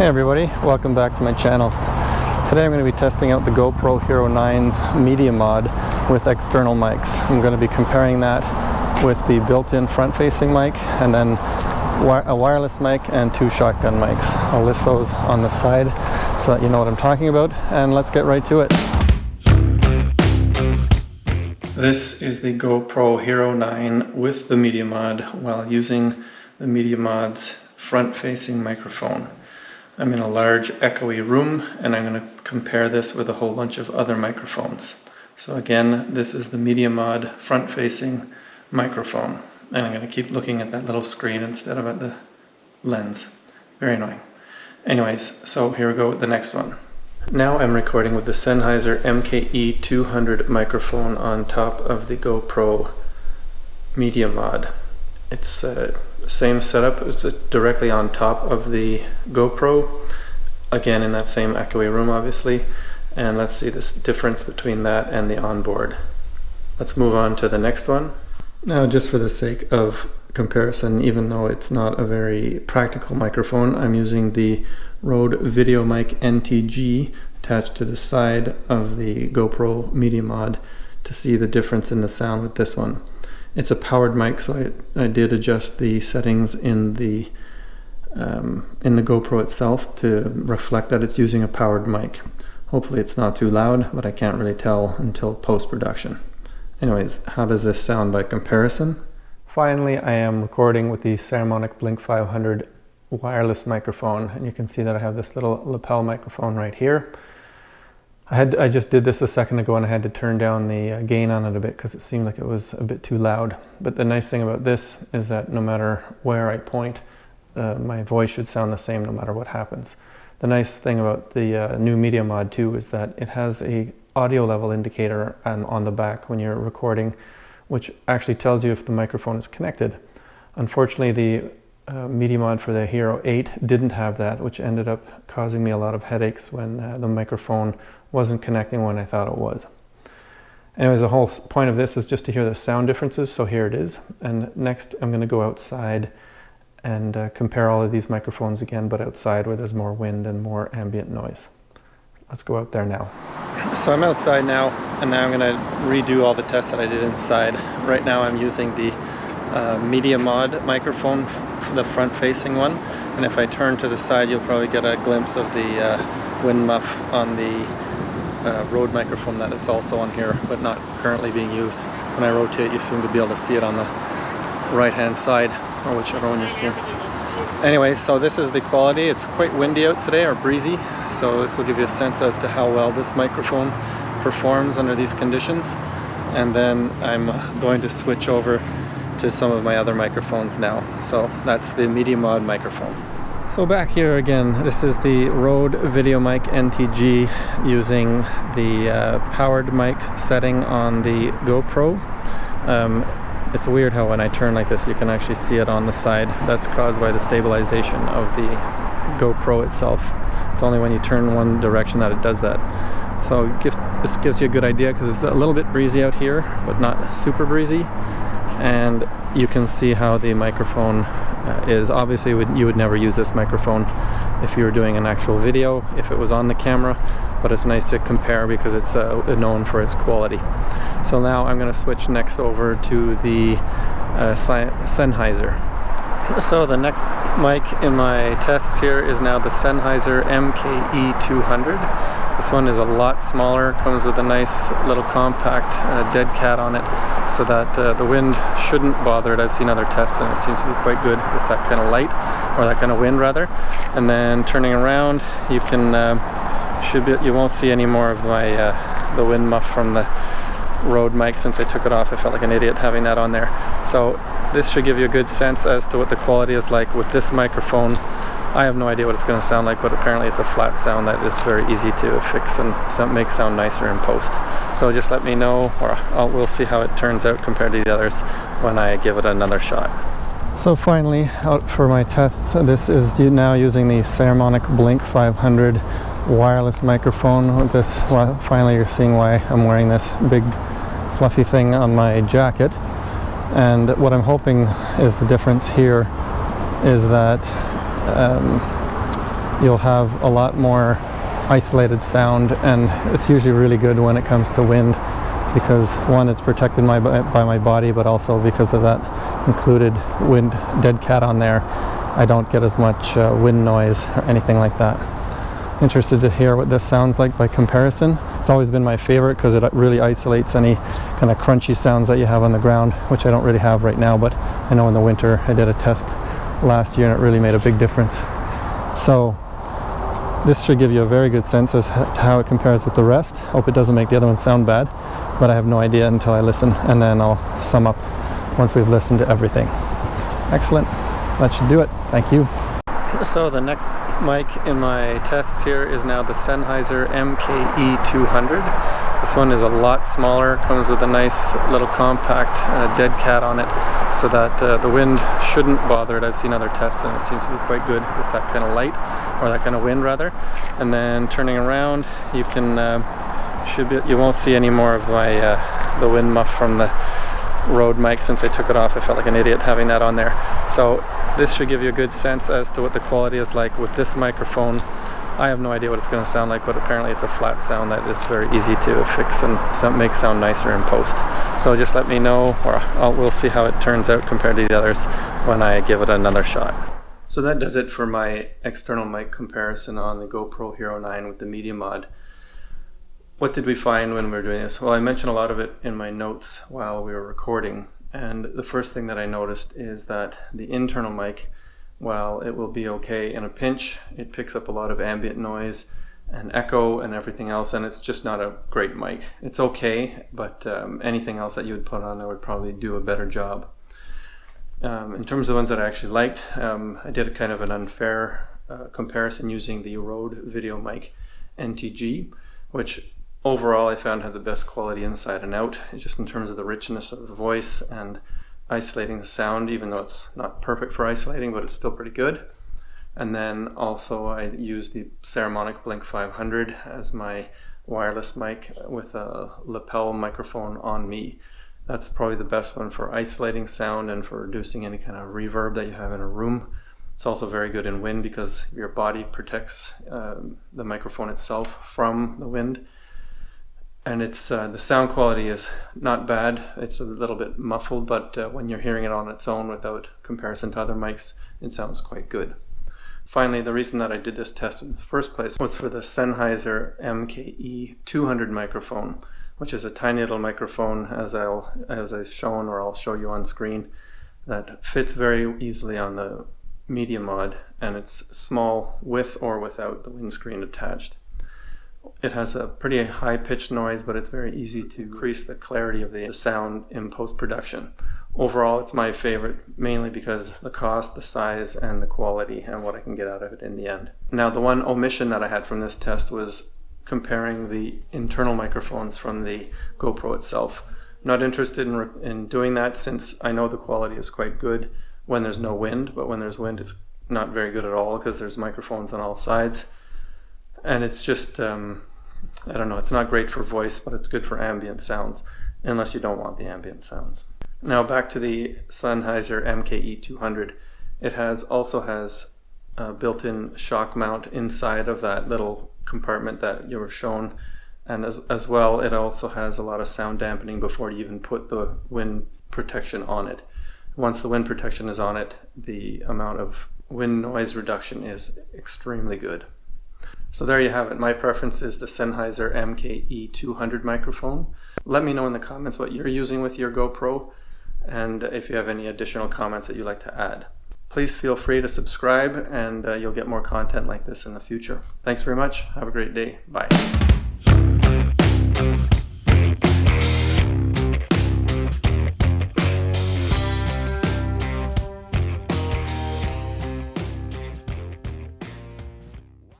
Hey everybody, welcome back to my channel. Today I'm going to be testing out the GoPro Hero 9's Mediamod with external mics. I'm going to be comparing that with the built-in front-facing mic and then a wireless mic and two shotgun mics. I'll list those on the side so that you know what I'm talking about, and let's get right to it. This is the GoPro Hero 9 with the Mediamod while using the Mediamod's front-facing microphone. I'm in a large echoey room and I'm going to compare this with a whole bunch of other microphones. So again, this is the Mediamod front-facing microphone, and I'm going to keep looking at that little screen instead of at the lens. Very annoying. Anyways, so here we go with the next one. Now I'm recording with the Sennheiser MKE 200 microphone on top of the GoPro Mediamod. It's same setup, it's directly on top of the GoPro, again in that same echoey room obviously, and let's see this difference between that and the onboard. Let's move on to the next one. Now, just for the sake of comparison, even though it's not a very practical microphone, I'm using the Rode VideoMic NTG attached to the side of the GoPro Mediamod to see the difference in the sound with this one. It's a powered mic, so I did adjust the settings in the GoPro itself to reflect that it's using a powered mic. Hopefully it's not too loud, but I can't really tell until post-production. Anyways, how does this sound by comparison? Finally, I am recording with the Saramonic Blink 500 wireless microphone, and you can see that I have this little lapel microphone right here. I just did this a second ago and I had to turn down the gain on it a bit because it seemed like it was a bit too loud. But the nice thing about this is that no matter where I point, my voice should sound the same no matter what happens. The nice thing about the new Mediamod too is that it has a audio level indicator on the back when you're recording, which actually tells you if the microphone is connected. Unfortunately, the Mediamod for the Hero 8 didn't have that, which ended up causing me a lot of headaches when the microphone wasn't connecting when I thought it was. Anyways, the whole point of this is just to hear the sound differences, so here it is. And next I'm going to go outside and compare all of these microphones again, but outside where there's more wind and more ambient noise. Let's go out there now. So I'm outside now, and now I'm going to redo all the tests that I did inside. Right now I'm using the Mediamod microphone, the front-facing one, and if I turn to the side you'll probably get a glimpse of the wind muff on the Rode microphone that it's also on here, but not currently being used. When I rotate, you seem to be able to see it on the right-hand side, or whichever one you're seeing. Anyway, so this is the quality. It's quite windy out today, or breezy, so this will give you a sense as to how well this microphone performs under these conditions. And then I'm going to switch over to some of my other microphones now. So that's the Mediamod microphone. So back here again, this is the Rode VideoMic NTG using the powered mic setting on the GoPro. It's weird how when I turn like this you can actually see it on the side. That's caused by the stabilization of the GoPro itself. It's only when you turn one direction that it does that. So this gives you a good idea because it's a little bit breezy out here, but not super breezy. And you can see how the microphone is. Obviously you would never use this microphone if you were doing an actual video, if it was on the camera, but it's nice to compare because it's known for its quality. So now I'm going to switch next over to the Sennheiser. So the next mic in my tests here is now the Sennheiser MKE 200. This one is a lot smaller, comes with a nice little compact dead cat on it, so that the wind shouldn't bother it. I've seen other tests and it seems to be quite good with that kind of light, or that kind of wind rather. And then turning around, you can you won't see any more of my the wind muff from the Rode mic. Since I took it off, I felt like an idiot having that on there. So this should give you a good sense as to what the quality is like with this microphone. I have no idea what it's going to sound like, but apparently it's a flat sound that is very easy to fix and make sound nicer in post. So just let me know, or we'll see how it turns out compared to the others when I give it another shot. So finally, out for my tests, this is now using the Saramonic Blink 500 wireless microphone. With this, well, finally you're seeing why I'm wearing this big fluffy thing on my jacket. And what I'm hoping is the difference here is that you'll have a lot more isolated sound, and it's usually really good when it comes to wind, because one, it's protected by my body, but also because of that included wind dead cat on there, I don't get as much wind noise or anything like that. Interested to hear what this sounds like by comparison. It's always been my favorite because it really isolates any kind of crunchy sounds that you have on the ground, which I don't really have right now, but I know in the winter I did a test last year and it really made a big difference. So this should give you a very good sense as to how it compares with the rest. Hope it doesn't make the other one sound bad, but I have no idea until I listen, and then I'll sum up once we've listened to everything. Excellent. That should do it. Thank you. So the next mic in my tests here is now the Sennheiser MKE 200. This one is a lot smaller, comes with a nice little compact dead cat on it, so that the wind shouldn't bother it. I've seen other tests and it seems to be quite good with that kind of light, or that kind of wind rather. And then turning around, you can you won't see any more of my the wind muff from the Rode mic. Since I took it off, I felt like an idiot having that on there. So this should give you a good sense as to what the quality is like with this microphone. I have no idea what it's going to sound like, but apparently it's a flat sound that is very easy to fix and make sound nicer in post. So just let me know, or we'll see how it turns out compared to the others when I give it another shot. So that does it for my external mic comparison on the GoPro Hero 9 with the Mediamod. What did we find when we were doing this? Well, I mentioned a lot of it in my notes while we were recording, and the first thing that I noticed is that the internal mic, while it will be okay in a pinch, it picks up a lot of ambient noise and echo and everything else, and it's just not a great mic. It's okay, but anything else that you would put on there would probably do a better job. In terms of the ones that I actually liked, I did a kind of an unfair comparison using the Rode VideoMic NTG, which overall I found had the best quality inside and out, just in terms of the richness of the voice and isolating the sound, even though it's not perfect for isolating, but it's still pretty good. And then also I used the Saramonic Blink 500 as my wireless mic with a lapel microphone on me. That's probably the best one for isolating sound and for reducing any kind of reverb that you have in a room. It's also very good in wind because your body protects the microphone itself from the wind. And it's the sound quality is not bad. It's a little bit muffled, but when you're hearing it on its own without comparison to other mics, it sounds quite good. Finally, the reason that I did this test in the first place was for the Sennheiser MKE 200 microphone, which is a tiny little microphone, as I've shown, or I'll show you on screen, that fits very easily on the Mediamod, and it's small with or without the windscreen attached. It has a pretty high-pitched noise, but it's very easy to increase the clarity of the sound in post-production. Overall, it's my favorite, mainly because the cost, the size, and the quality, and what I can get out of it in the end. Now, the one omission that I had from this test was comparing the internal microphones from the GoPro itself. Not interested in doing that, since I know the quality is quite good when there's no wind, but when there's wind, it's not very good at all because there's microphones on all sides. And it's just, I don't know, it's not great for voice, but it's good for ambient sounds, unless you don't want the ambient sounds. Now back to the Sennheiser MKE 200. It also has a built-in shock mount inside of that little compartment that you were shown, and as well, it also has a lot of sound dampening before you even put the wind protection on it. Once the wind protection is on it, the amount of wind noise reduction is extremely good. So there you have it. My preference is the Sennheiser MKE 200 microphone. Let me know in the comments what you're using with your GoPro, and if you have any additional comments that you'd like to add. Please feel free to subscribe, and you'll get more content like this in the future. Thanks very much. Have a great day. Bye.